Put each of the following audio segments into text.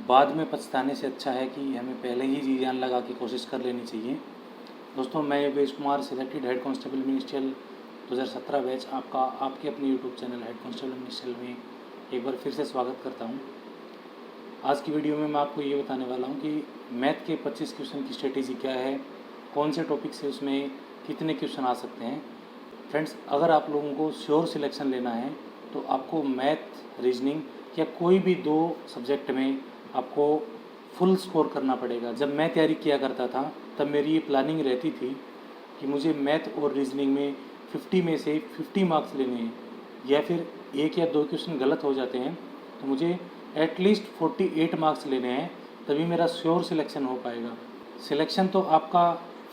बाद में पछताने से अच्छा है कि हमें पहले ही जी जान लगा के कोशिश कर लेनी चाहिए। दोस्तों, मैं Yogesh Kumar, selected head constable ministerial 2017 batch आपके अपने YouTube channel head constable ministerial में एक बार फिर से स्वागत करता हूं। आज की वीडियो में मैं आपको ये बताने वाला हूं कि मैथ के 25 क्वेश्चन की स्ट्रेटेजी क्या है, कौन से टॉपिक से उसमें कितने क्वेश्चन आ सकते हैं। फ्रेंड्स, अगर आप लोगों को श्योर सिलेक्शन लेना है तो आपको मैथ, रीजनिंग या कोई भी 2 सब्जेक्ट में आपको फुल स्कोर करना पड़ेगा। जब मैं तैयारी किया करता था तब मेरी ये प्लानिंग रहती थी कि मुझे मैथ और रीजनिंग में 50 में से 50 मार्क्स लेने हैं, या फिर 1 या 2 क्वेश्चन गलत हो जाते हैं तो मुझे एटलीस्ट 48 मार्क्स लेने हैं, तभी मेरा श्योर सिलेक्शन हो पाएगा। सिलेक्शन तो आपका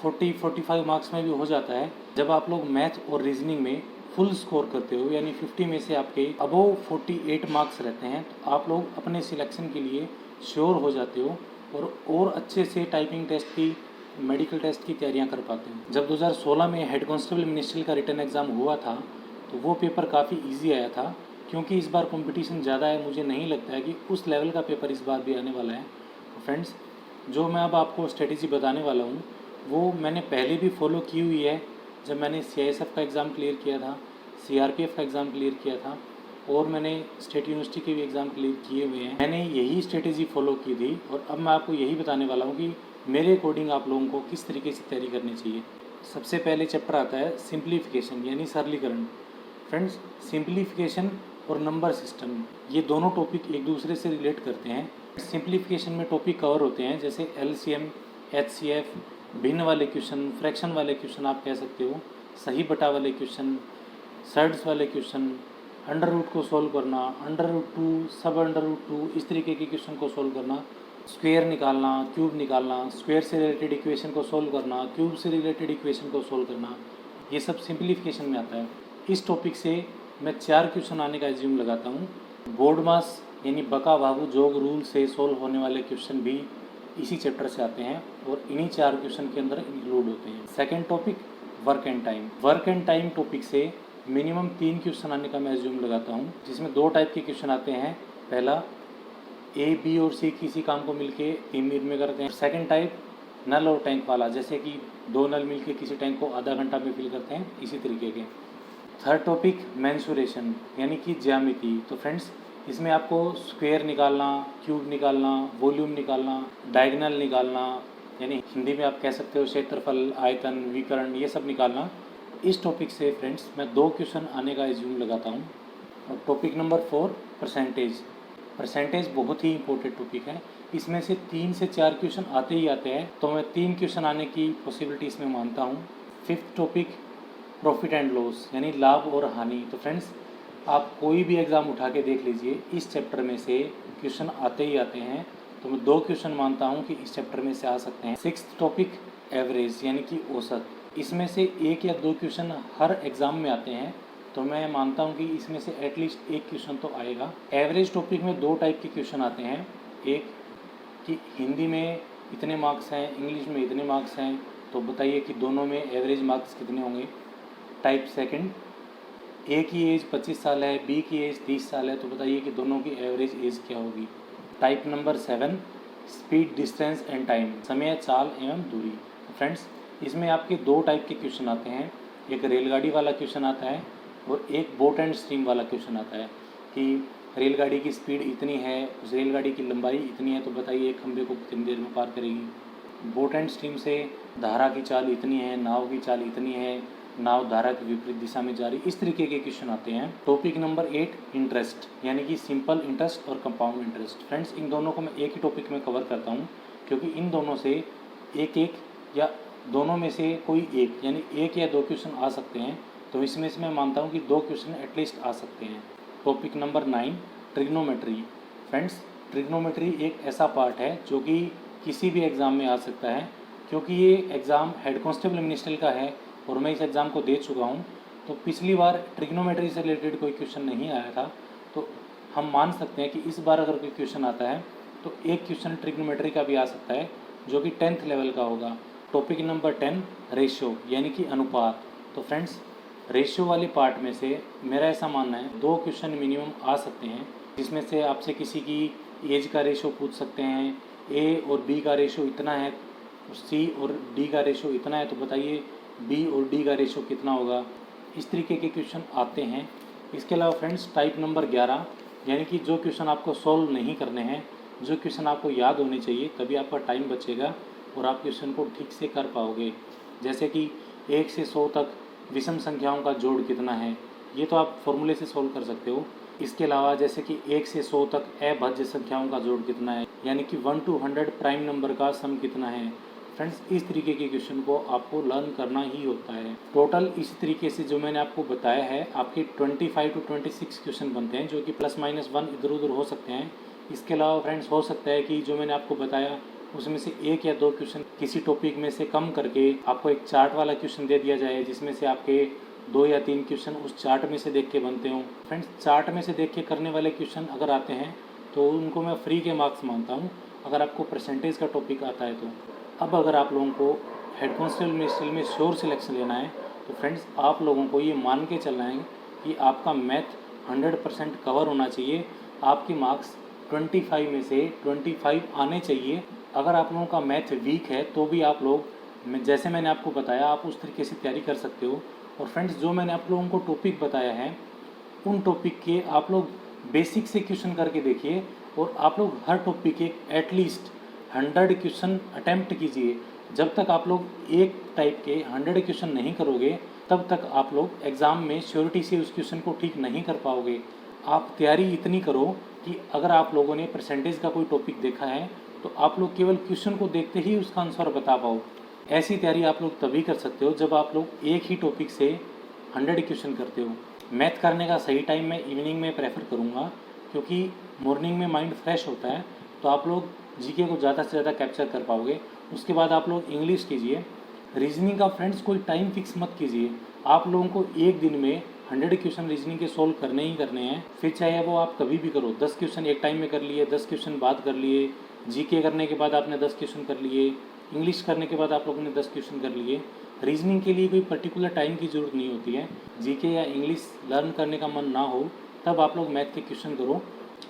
40-45 मार्क्स में भी हो जाता है जब आप लोग मैथ और रीजनिंग में फुल स्कोर करते हो, यानी 50 में से आपके अबोव 48 मार्क्स रहते हैं, तो आप लोग अपने सिलेक्शन के लिए श्योर हो जाते हो और अच्छे से टाइपिंग टेस्ट की, मेडिकल टेस्ट की तैयारियां कर पाते हो। जब 2016 में हेड कांस्टेबल मिनिस्ट्रियल का रिटन एग्ज़ाम हुआ था तो वो पेपर काफ़ी ईजी आया था, क्योंकि इस बार कंपटीशन ज़्यादा है। मुझे नहीं लगता है कि उस लेवल का पेपर इस बार भी आने वाला है। तो फ्रेंड्स, जो मैं अब आपको स्ट्रेटेजी बताने वाला हूँ वो मैंने पहले भी फॉलो की हुई है। जब मैंने CISF का एग्ज़ाम क्लियर किया था, CRPF का एग्ज़ाम क्लियर किया था और मैंने स्टेट यूनिवर्सिटी के भी एग्ज़ाम क्लियर किए हुए हैं, मैंने यही स्ट्रेटेजी फॉलो की थी। और अब मैं आपको यही बताने वाला हूँ कि मेरे अकॉर्डिंग आप लोगों को किस तरीके से तैयारी करनी चाहिए। सबसे पहले चैप्टर आता है सिंप्लीफिकेशन, यानी सरलीकरण। फ्रेंड्स, सिंप्लीफिकेशन और नंबर सिस्टम, ये दोनों टॉपिक एक दूसरे से रिलेट करते हैं। सिंप्लीफिकेशन में टॉपिक कवर होते हैं जैसे LCM, HCF, भिन्न वाले क्वेश्चन, फ्रैक्शन वाले क्वेश्चन आप कह सकते हो, सही बटा वाले क्वेश्चन, सर्ड्स वाले क्वेश्चन, अंडर रूट को सॉल्व करना, अंडर रूट 2, सब अंडर रूट 2, इस तरीके के क्वेश्चन को सॉल्व करना, स्क्वायर निकालना, क्यूब निकालना, स्क्वायर से रिलेटेड इक्वेशन को सॉल्व करना, क्यूब से रिलेटेड इक्वेशन को सॉल्व करना, ये सब सिंप्लीफिकेशन में आता है। इस टॉपिक से मैं 4 क्वेश्चन आने का एज्यूम लगाता हूँ। बोर्ड मास यानी बका भागू जोग रूल से सॉल्व होने वाले क्वेश्चन भी इसी चैप्टर से आते हैं और इन्हीं 4 क्वेश्चन के अंदर इंक्लूड होते हैं। Second topic, work and time. Work and time topic से मिनिमम 3 क्वेश्चन आने का मैं एज्यूम लगाता हूँ, जिसमें 2 टाइप के क्वेश्चन आते हैं। पहला, A, B और C किसी काम को मिलके 3 मिनट में करते हैं। सेकंड टाइप, नल और टैंक वाला, जैसे कि 2 नल मिलके किसी टैंक को आधा घंटा में फिल करते हैं, इसी तरीके के। थर्ड टॉपिक, मेंसुरेशन यानी कि ज्यामिति। तो फ्रेंड्स, इसमें आपको स्क्वायर निकालना, क्यूब निकालना, वॉल्यूम निकालना, डायगोनल निकालना, यानी हिंदी में आप कह सकते हो क्षेत्रफल, आयतन, विकर्ण, ये सब निकालना। इस टॉपिक से फ्रेंड्स मैं 2 क्वेश्चन आने का एज्यूम लगाता हूँ। और टॉपिक नंबर 4, परसेंटेज। परसेंटेज बहुत ही इंपॉर्टेंट टॉपिक है। इसमें से 3 से 4 क्वेश्चन आते ही आते हैं, तो मैं 3 क्वेश्चन आने की पॉसिबिलिटी इसमें मानता हूँ। Fifth topic, profit and loss यानी लाभ और हानि। तो फ्रेंड्स, आप कोई भी एग्ज़ाम उठा के देख लीजिए, इस चैप्टर में से क्वेश्चन आते ही आते हैं, तो मैं 2 क्वेश्चन मानता हूँ कि इस चैप्टर में से आ सकते हैं। सिक्स्थ टॉपिक, एवरेज यानी कि औसत। इसमें से 1 या 2 क्वेश्चन हर एग्ज़ाम में आते हैं, तो मैं मानता हूँ कि इसमें से एटलीस्ट 1 क्वेश्चन तो आएगा। एवरेज टॉपिक में 2 टाइप के क्वेश्चन आते हैं। एक कि हिंदी में इतने मार्क्स हैं, इंग्लिश में इतने मार्क्स हैं, तो बताइए कि दोनों में एवरेज मार्क्स कितने होंगे। टाइप सेकंड, A की एज 25 साल है, B की एज 30 साल है, तो बताइए कि दोनों की एवरेज एज क्या होगी। Type number 7, speed, distance and time, समय, चाल एवं दूरी। तो फ्रेंड्स, इसमें आपके 2 टाइप के क्वेश्चन आते हैं। एक रेलगाड़ी वाला क्वेश्चन आता है और एक बोट एंड स्ट्रीम वाला क्वेश्चन आता है कि रेलगाड़ी की स्पीड इतनी है, उस रेलगाड़ी की लंबाई इतनी है, तो बताइए एक खंभे को कितनी देर में पार करेगी। बोट एंड स्ट्रीम से धारा की चाल इतनी है, नाव की चाल इतनी है, नाव धारा की विपरीत दिशा में जा रही, इस तरीके के क्वेश्चन आते हैं। टॉपिक नंबर 8, इंटरेस्ट यानी कि सिंपल इंटरेस्ट और कंपाउंड इंटरेस्ट। फ्रेंड्स, इन दोनों को मैं एक ही टॉपिक में कवर करता हूँ, क्योंकि इन दोनों से एक या दोनों में से कोई एक, यानी 1 या 2 क्वेश्चन आ सकते हैं, तो इसमें से मैं मानता हूँ कि 2 क्वेश्चन एटलीस्ट आ सकते हैं। Topic number 9, trigonometry. Friends, trigonometry एक ऐसा पार्ट है जो कि किसी भी एग्ज़ाम में आ सकता है, क्योंकि ये एग्ज़ाम हेड कांस्टेबल मिनिस्ट्रियल का है और मैं इस एग्ज़ाम को दे चुका हूँ। तो पिछली बार ट्रिग्नोमेट्री से रिलेटेड कोई क्वेश्चन नहीं आया था, तो हम मान सकते हैं कि इस बार अगर कोई क्वेश्चन आता है तो एक क्वेश्चन ट्रिग्नोमेट्री का भी आ सकता है, जो कि 10th लेवल का होगा। टॉपिक नंबर 10, रेशियो यानी कि अनुपात। तो फ्रेंड्स, रेशियो वाले पार्ट में से मेरा ऐसा मानना है 2 क्वेश्चन मिनिमम आ सकते हैं। जिसमें से आपसे किसी की एज का रेशो पूछ सकते हैं, ए और बी का रेशो इतना है, सी और डी का रेशो इतना है, तो बताइए बी और डी का रेशो कितना होगा। इस तरीके के क्वेश्चन आते हैं। इसके अलावा फ्रेंड्स टाइप नंबर 11, यानी कि जो क्वेश्चन आपको सॉल्व नहीं करने हैं, जो क्वेश्चन आपको याद होने चाहिए, तभी आपका टाइम बचेगा और आप क्वेश्चन को ठीक से कर पाओगे। जैसे कि 1 से 100 तक विषम संख्याओं का जोड़ कितना है, ये तो आप फॉर्मूले से सॉल्व कर सकते हो। इसके अलावा जैसे कि 1 से 100 तक अभाज्य संख्याओं का जोड़ कितना है, यानी कि 1 to 100 प्राइम नंबर का सम कितना है। फ्रेंड्स इस तरीके के क्वेश्चन को आपको लर्न करना ही होता है। टोटल इसी तरीके से जो मैंने आपको बताया है, आपके 25 to 26 क्वेश्चन बनते हैं, जो कि +-1 इधर उधर हो सकते हैं। इसके अलावा फ्रेंड्स हो सकता है कि जो मैंने आपको बताया उसमें से 1 या 2 क्वेश्चन किसी टॉपिक में से कम करके आपको एक चार्ट वाला क्वेश्चन दे दिया जाए, जिसमें से आपके 2 या 3 क्वेश्चन उस चार्ट में से देख के बनते हों। फ्रेंड्स चार्ट में से देख के करने वाले क्वेश्चन अगर आते हैं तो उनको मैं फ्री के मार्क्स मानता हूँ, अगर आपको परसेंटेज का टॉपिक आता है तो। अब अगर आप लोगों को हेड कांस्टेबल मिनिस्ट्रियल में श्योर सिलेक्शन लेना है, तो फ्रेंड्स आप लोगों को ये मान के चलना है कि आपका मैथ 100% कवर होना चाहिए। आपके मार्क्स 25 में से 25 आने चाहिए। अगर आप लोगों का मैथ वीक है तो भी आप लोग, जैसे मैंने आपको बताया, आप उस तरीके से तैयारी कर सकते हो। और फ्रेंड्स जो मैंने आप लोगों को टॉपिक बताया है, उन टॉपिक के आप लोग बेसिक से क्वेश्चन करके देखिए, और आप लोग हर टॉपिक के एटलीस्ट 100 क्वेश्चन अटैम्प्ट कीजिए। जब तक आप लोग एक टाइप के 100 क्वेश्चन नहीं करोगे, तब तक आप लोग एग्ज़ाम में श्योरिटी से उस क्वेश्चन को ठीक नहीं कर पाओगे। आप तैयारी इतनी करो कि अगर आप लोगों ने परसेंटेज का कोई टॉपिक देखा है, तो आप लोग केवल क्वेश्चन को देखते ही उसका आंसर बता पाओ। ऐसी तैयारी आप लोग तभी कर सकते हो जब आप लोग एक ही टॉपिक से 100 क्वेश्चन करते हो। मैथ करने का सही टाइम मैं इवनिंग में प्रेफर करूँगा, क्योंकि मॉर्निंग में माइंड फ्रेश होता है, तो आप लोग जीके को ज़्यादा से ज़्यादा कैप्चर कर पाओगे। उसके बाद आप लोग इंग्लिश कीजिए। रीजनिंग का फ्रेंड्स कोई टाइम फिक्स मत कीजिए। आप लोगों को एक दिन में 100 क्वेश्चन रीजनिंग के सोल्व करने ही करने हैं, फिर चाहे वो आप कभी भी करो। 10 क्वेश्चन एक टाइम में कर लिए, 10 क्वेश्चन बाद कर लिए, जीके करने के बाद आपने 10 क्वेश्चन कर लिए, इंग्लिश करने के बाद आप लोगों ने 10 क्वेश्चन कर लिए। रीजनिंग के लिए कोई पर्टिकुलर टाइम की ज़रूरत नहीं होती है। जीके या इंग्लिश लर्न करने का मन ना हो तब आप लोग मैथ के क्वेश्चन करो,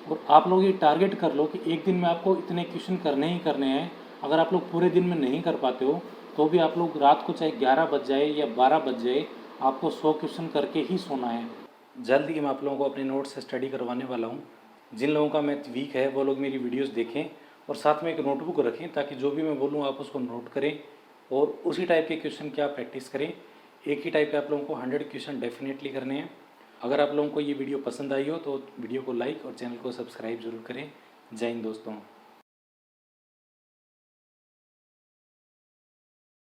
और आप लोग ये टारगेट कर लो कि एक दिन में आपको इतने क्वेश्चन करने ही करने हैं। अगर आप लोग पूरे दिन में नहीं कर पाते हो तो भी आप लोग रात को चाहे 11 बज जाए या 12 बज जाए, आपको 100 क्वेश्चन करके ही सोना है। जल्द ही मैं आप लोगों को अपने नोट्स से स्टडी करवाने वाला हूँ। जिन लोगों का मैथ वीक है वो लोग मेरी वीडियोस देखें और साथ में एक नोटबुक रखें, ताकि जो भी मैं बोलूँ आप उसको नोट करें और उसी टाइप के क्वेश्चन की आप प्रैक्टिस करें। एक ही टाइप के आप लोगों को 100 क्वेश्चन डेफिनेटली करने हैं। अगर आप लोगों को ये वीडियो पसंद आई हो तो वीडियो को लाइक और चैनल को सब्सक्राइब जरूर करें। जय हिंद दोस्तों।